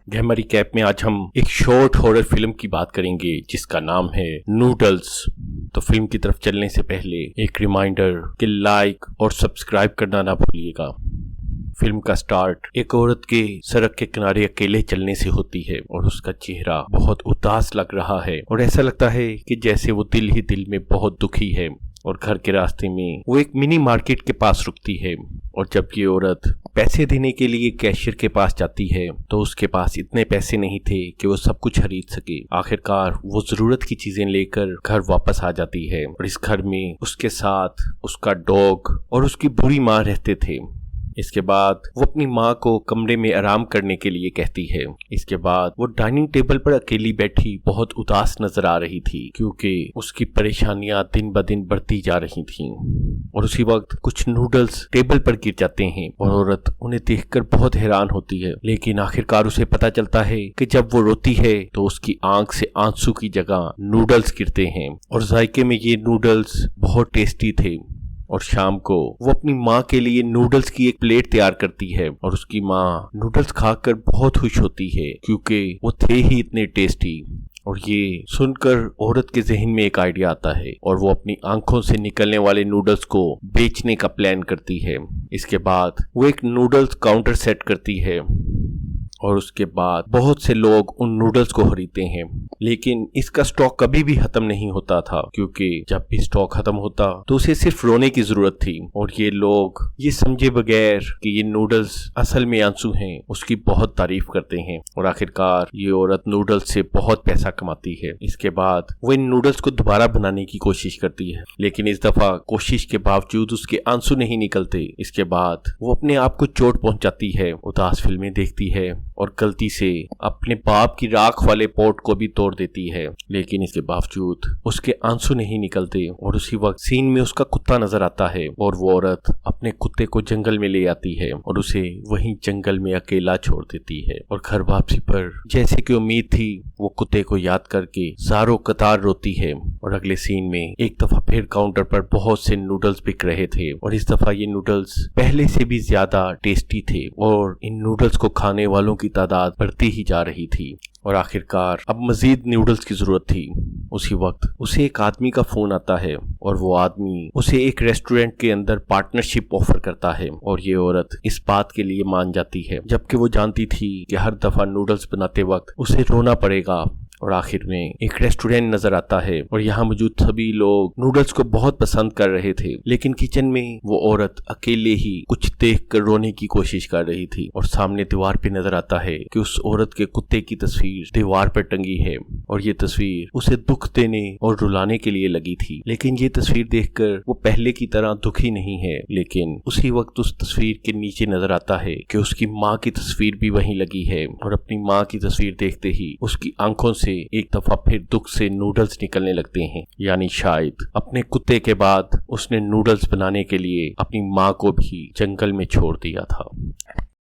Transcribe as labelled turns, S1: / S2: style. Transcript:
S1: गहमा recap में आज हम एक शॉर्ट हॉरर फिल्म की बात करेंगे जिसका नाम है नूडल्स। तो फिल्म की तरफ चलने से पहले एक रिमाइंडर कि लाइक और सब्सक्राइब करना ना भूलिएगा। फिल्म का स्टार्ट एक औरत के सड़क के किनारे अकेले चलने से होती है और उसका चेहरा बहुत उदास लग रहा है और ऐसा लगता है कि जैसे वो दिल ही दिल में बहुत दुखी है। और घर के रास्ते में वो एक मिनी मार्केट के पास रुकती है और जब ये औरत पैसे देने के लिए कैशियर के पास जाती है तो उसके पास इतने पैसे नहीं थे कि वो सब कुछ खरीद सके। आखिरकार वो जरूरत की चीजें लेकर घर वापस आ जाती है और इस घर में उसके साथ उसका डॉग और उसकी बुरी माँ रहते थे। इसके बाद वो अपनी माँ को कमरे में आराम करने के लिए कहती है। इसके बाद वो डाइनिंग टेबल पर अकेली बैठी बहुत उदास नजर आ रही थी क्योंकि उसकी परेशानियां दिन ब दिन बढ़ती जा रही थीं। और उसी वक्त कुछ नूडल्स टेबल पर गिर जाते हैं और औरत उन्हें देखकर बहुत हैरान होती है, लेकिन आखिरकार उसे पता चलता है कि जब वो रोती है तो उसकी आंख से आंसू की जगह नूडल्स गिरते हैं और जायके में ये नूडल्स बहुत टेस्टी थे। और शाम को वो अपनी माँ के लिए नूडल्स की एक प्लेट तैयार करती है और उसकी माँ नूडल्स खाकर बहुत खुश होती है क्योंकि वो थे ही इतने टेस्टी। और ये सुनकर औरत के जहन में एक आइडिया आता है और वो अपनी आंखों से निकलने वाले नूडल्स को बेचने का प्लान करती है। इसके बाद वो एक नूडल्स काउंटर सेट करती है और उसके बाद बहुत से लोग उन नूडल्स को खरीदते हैं, लेकिन इसका स्टॉक कभी भी खत्म नहीं होता था क्योंकि जब भी स्टॉक खत्म होता तो उसे सिर्फ रोने की जरूरत थी। और ये लोग ये समझे बगैर कि ये नूडल्स असल में आंसू हैं उसकी बहुत तारीफ करते हैं और आखिरकार ये औरत नूडल्स से बहुत पैसा कमाती है। इसके बाद वो इन नूडल्स को दोबारा बनाने की कोशिश करती है, लेकिन इस दफा कोशिश के बावजूद उसके आंसू नहीं निकलते। इसके बाद वो अपने आप को चोट पहुंचाती है, उदास फिल्में देखती है और गलती से अपने बाप की राख वाले पॉट को भी तोड़ देती है, लेकिन इसके बावजूद उसके आंसू नहीं निकलते। और उसी वक्त सीन में उसका कुत्ता नजर आता है और वो औरत अपने कुत्ते को जंगल में ले आती है और उसे वहीं जंगल में अकेला छोड़ देती है। और घर वापसी पर जैसे कि उम्मीद थी वो कुत्ते को याद करके ज़ारो कतार रोती है। और अगले सीन में एक दफा फिर काउंटर पर बहुत से नूडल्स बिक रहे थे और इस दफा ये नूडल्स पहले से भी ज्यादा टेस्टी थे और इन नूडल्स को खाने वालों की तादाद बढ़ती ही जा रही थी और आखिरकार अब मजीद नूडल्स की जरूरत थी। उसी वक्त उसे एक आदमी का फोन आता है और वो आदमी उसे एक रेस्टोरेंट के अंदर पार्टनरशिप ऑफर करता है और ये औरत इस बात के लिए मान जाती है, जबकि वो जानती थी कि हर दफा नूडल्स बनाते वक्त उसे रोना पड़ेगा। और आखिर में एक रेस्टोरेंट नजर आता है और यहाँ मौजूद सभी लोग नूडल्स को बहुत पसंद कर रहे थे, लेकिन किचन में वो औरत अकेले ही कुछ देखकर रोने की कोशिश कर रही थी। और सामने दीवार पे नजर आता है कि उस औरत के कुत्ते की तस्वीर दीवार पर टंगी है और ये तस्वीर उसे दुख देने और रुलाने के लिए लगी थी, लेकिन ये तस्वीर देखकर वो पहले की तरह दुखी नहीं है। लेकिन उसी वक्त उस तस्वीर के नीचे नजर आता है कि उसकी माँ की तस्वीर भी वहीं लगी है और अपनी माँ की तस्वीर देखते ही उसकी आंखों से एक दफा फिर दुख से नूडल्स निकलने लगते हैं। यानी शायद अपने कुत्ते के बाद उसने नूडल्स बनाने के लिए अपनी माँ को भी जंगल में छोड़ दिया था।